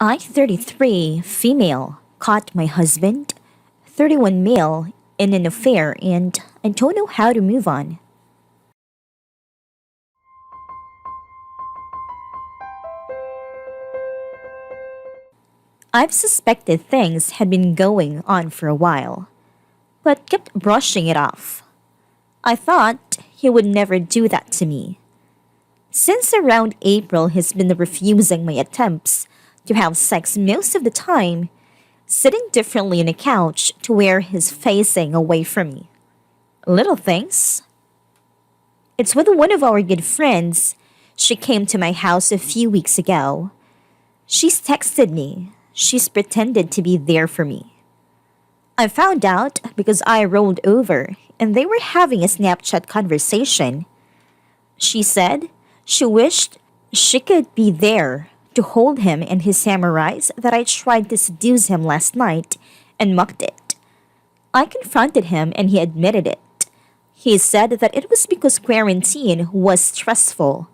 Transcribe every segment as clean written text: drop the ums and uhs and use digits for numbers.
I-33 female caught my husband, 31 male, in an affair and I don't know how to move on. I've suspected things had been going on for a while, but kept brushing it off. I thought he would never do that to me. Since around April, he's been refusing my attempts to have sex most of the time, sitting differently on a couch to where he's facing away from me. Little things. It's with one of our good friends. She came to my house a few weeks ago. She's texted me. She's pretended to be there for me. I found out because I rolled over and they were having a Snapchat conversation. She said she wished she could be there to hold him and his samurais that I tried to seduce him last night and mocked it. I confronted him and he admitted it. He said that it was because quarantine was stressful.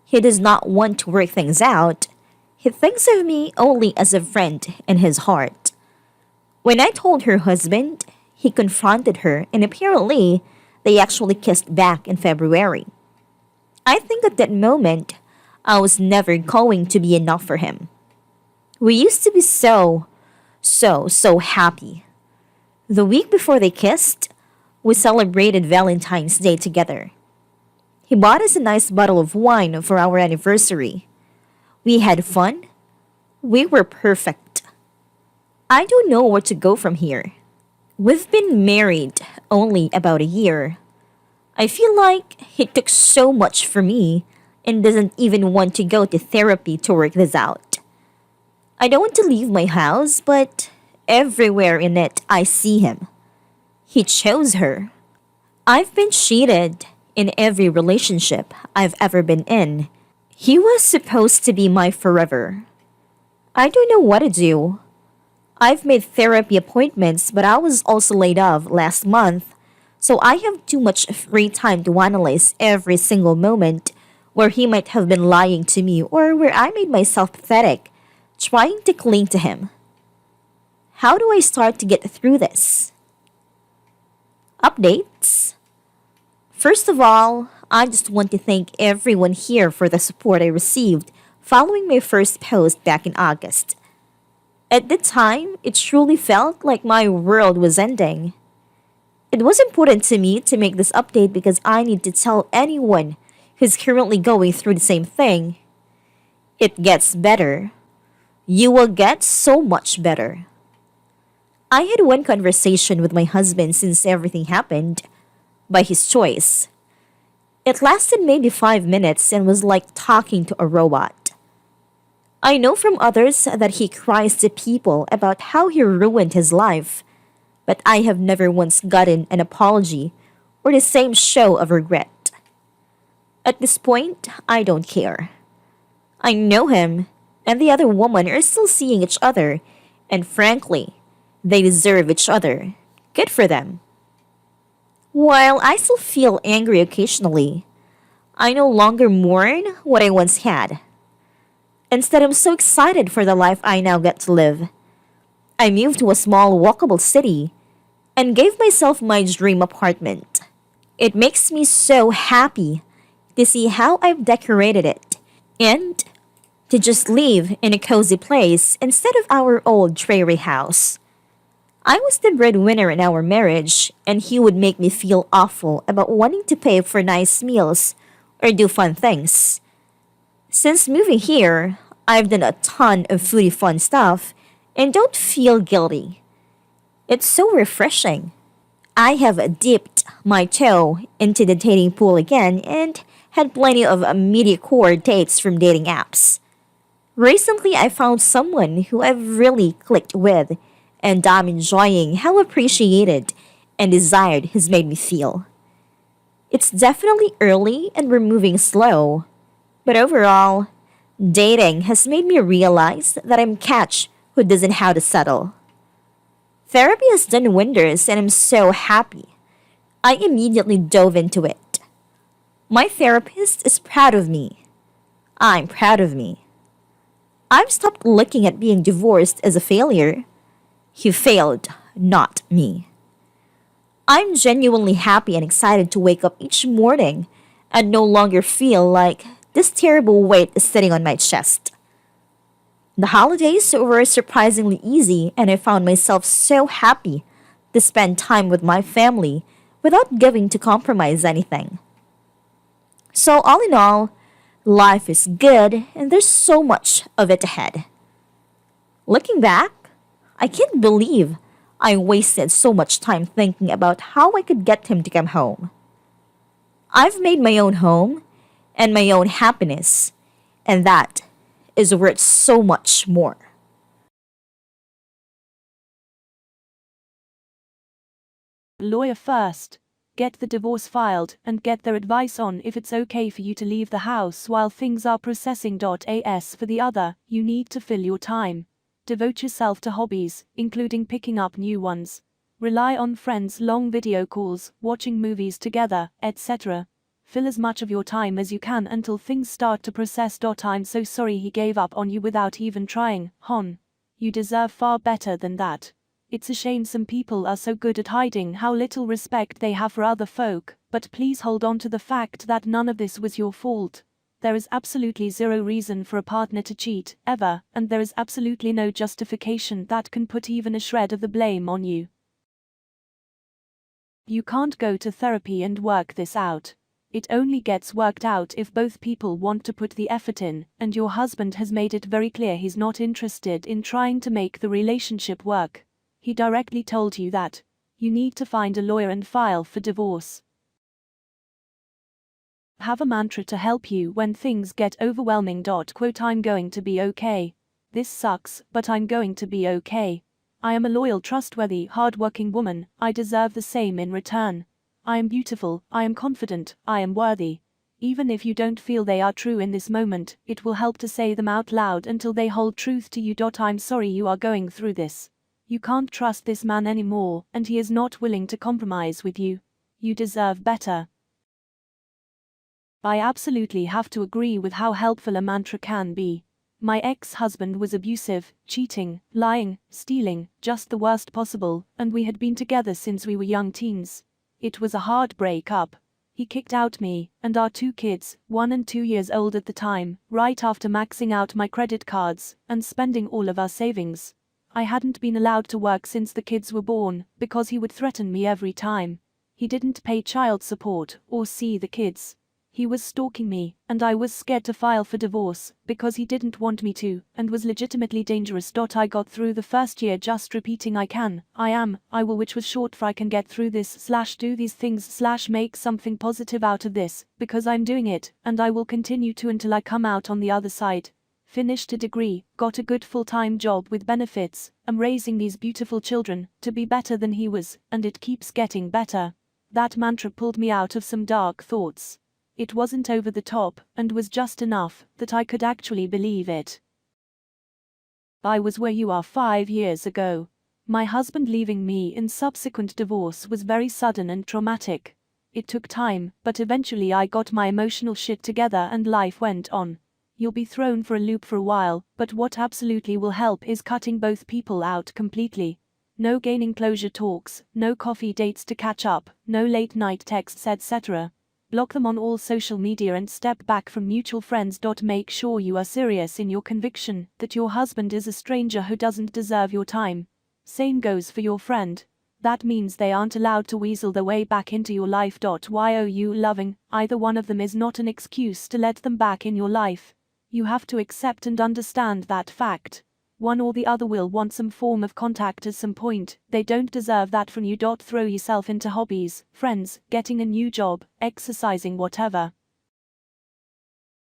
He does not want to work things out. He thinks of me only as a friend in his heart. When I told her husband, he confronted her and apparently they actually kissed back in February. I think at that moment, I was never going to be enough for him. We used to be so happy. The week before they kissed, we celebrated Valentine's Day together. He bought us a nice bottle of wine for our anniversary. We had fun. We were perfect. I don't know where to go from here. We've been married only about a year. I feel like he took so much from me and doesn't even want to go to therapy to work this out. I don't want to leave my house, but everywhere in it I see him. He chose her. I've been cheated in every relationship I've ever been in. He was supposed to be my forever. I don't know what to do. I've made therapy appointments, but I was also laid off last month, so I have too much free time to analyze every single moment where he might have been lying to me or where I made myself pathetic, trying to cling to him. How do I start to get through this? Updates? First of all, I just want to thank everyone here for the support I received following my first post back in August. At the time, it truly felt like my world was ending. It was important to me to make this update because I need to tell anyone who's currently going through the same thing. It gets better. You will get so much better. I had one conversation with my husband since everything happened, by his choice. It lasted maybe 5 minutes and was like talking to a robot. I know from others that he cries to people about how he ruined his life, but I have never once gotten an apology or the same show of regret. At this point, I don't care. I know him and the other woman are still seeing each other, and frankly, they deserve each other. Good for them. While I still feel angry occasionally, I no longer mourn what I once had. Instead, I'm so excited for the life I now get to live. I moved to a small, walkable city and gave myself my dream apartment. It makes me so happy to see how I've decorated it and to just live in a cozy place instead of our old dreary house. I was the breadwinner in our marriage, and he would make me feel awful about wanting to pay for nice meals or do fun things. Since moving here, I've done a ton of foodie fun stuff and don't feel guilty. It's so refreshing. I have dipped my toe into the dating pool again and had plenty of mediocre dates from dating apps. Recently, I found someone who I've really clicked with, and I'm enjoying how appreciated and desired he's made me feel. It's definitely early and we're moving slow, but overall, dating has made me realize that I'm a catch who doesn't know how to settle. Therapy has done wonders and I'm so happy. I immediately dove into it. My therapist is proud of me. I'm proud of me. I've stopped looking at being divorced as a failure. He failed, not me. I'm genuinely happy and excited to wake up each morning and no longer feel like this terrible weight is sitting on my chest. The holidays were surprisingly easy, and I found myself so happy to spend time with my family without giving to compromise anything. So, all in all, life is good and there's so much of it ahead. Looking back, I can't believe I wasted so much time thinking about how I could get him to come home. I've made my own home and my own happiness, and that is worth so much more. Lawyer first. Get the divorce filed and get their advice on if it's okay for you to leave the house while things are processing. As for the other, you need to fill your time. Devote yourself to hobbies, including picking up new ones. Rely on friends, long video calls, watching movies together, etc. Fill as much of your time as you can until things start to process. I'm so sorry he gave up on you without even trying, Hon. You deserve far better than that. It's a shame some people are so good at hiding how little respect they have for other folk, but please hold on to the fact that none of this was your fault. There is absolutely zero reason for a partner to cheat, ever, and there is absolutely no justification that can put even a shred of the blame on you. You can't go to therapy and work this out. It only gets worked out if both people want to put the effort in, and your husband has made it very clear he's not interested in trying to make the relationship work. He directly told you that. You need to find a lawyer and file for divorce. Have a mantra to help you when things get overwhelming. I'm going to be okay. This sucks, but I'm going to be okay. I am a loyal, trustworthy, hardworking woman. I deserve the same in return. I am beautiful, I am confident, I am worthy. Even if you don't feel they are true in this moment, it will help to say them out loud until they hold truth to you. I'm sorry you are going through this. You can't trust this man anymore, and he is not willing to compromise with you. You deserve better. I absolutely have to agree with how helpful a mantra can be. My ex-husband was abusive, cheating, lying, stealing, just the worst possible, and we had been together since we were young teens. It was a hard break-up. He kicked out me, and our 2 kids, 1 and 2 years old at the time, right after maxing out my credit cards, and spending all of our savings. I hadn't been allowed to work since the kids were born, because he would threaten me every time. He didn't pay child support, or see the kids. He was stalking me, and I was scared to file for divorce, because he didn't want me to, and was legitimately dangerous. I got through the first year just repeating I can, I am, I will, which was short for I can get through this / do these things / make something positive out of this, because I'm doing it, and I will continue to until I come out on the other side. Finished a degree, got a good full-time job with benefits, am raising these beautiful children, to be better than he was, and it keeps getting better. That mantra pulled me out of some dark thoughts. It wasn't over the top, and was just enough that I could actually believe it. I was where you are 5 years ago. My husband leaving me in subsequent divorce was very sudden and traumatic. It took time, but eventually I got my emotional shit together and life went on. You'll be thrown for a loop for a while, but what absolutely will help is cutting both people out completely. No gaining closure talks, no coffee dates to catch up, no late night texts, etc. Block them on all social media and step back from mutual friends. Make sure you are serious in your conviction that your husband is a stranger who doesn't deserve your time. Same goes for your friend. That means they aren't allowed to weasel their way back into your life. You loving either one of them is not an excuse to let them back in your life. You have to accept and understand that fact. One or the other will want some form of contact at some point. They don't deserve that from you. Throw yourself into hobbies, friends, getting a new job, exercising, whatever.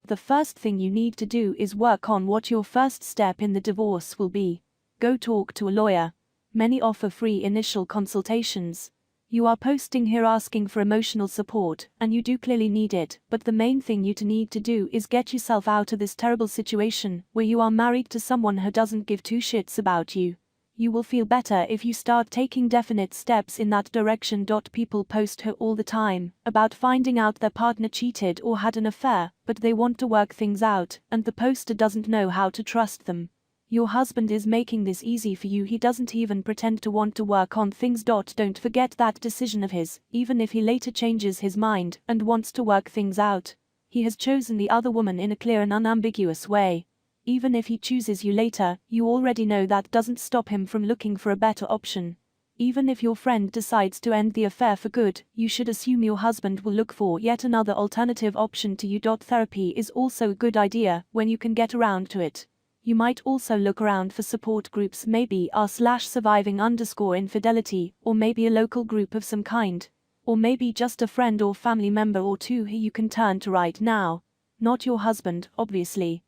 The first thing you need to do is work on what your first step in the divorce will be. Go talk to a lawyer. Many offer free initial consultations. You are posting here asking for emotional support, and you do clearly need it, but the main thing you need to do is get yourself out of this terrible situation where you are married to someone who doesn't give two shits about you. You will feel better if you start taking definite steps in that direction. People post her all the time about finding out their partner cheated or had an affair, but they want to work things out, and the poster doesn't know how to trust them. Your husband is making this easy for you. He doesn't even pretend to want to work on things. Don't forget that decision of his, even if he later changes his mind and wants to work things out. He has chosen the other woman in a clear and unambiguous way. Even if he chooses you later, you already know that doesn't stop him from looking for a better option. Even if your friend decides to end the affair for good, you should assume your husband will look for yet another alternative option to you. Therapy is also a good idea when you can get around to it. You might also look around for support groups, maybe r/surviving_infidelity, or maybe a local group of some kind. Or maybe just a friend or family member or two who you can turn to right now. Not your husband, obviously.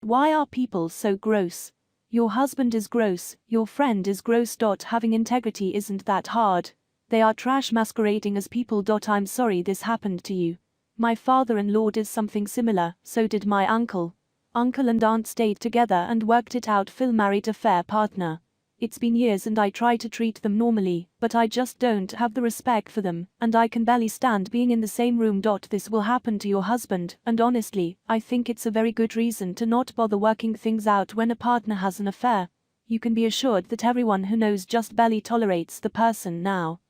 Why are people so gross? Your husband is gross, your friend is gross. Having integrity isn't that hard. They are trash masquerading as people. I'm sorry this happened to you. My father-in-law did something similar, so did my uncle. Uncle and aunt stayed together and worked it out. Phil married a fair partner. It's been years and I try to treat them normally, but I just don't have the respect for them, and I can barely stand being in the same room. This will happen to your husband, and honestly, I think it's a very good reason to not bother working things out when a partner has an affair. You can be assured that everyone who knows just barely tolerates the person now.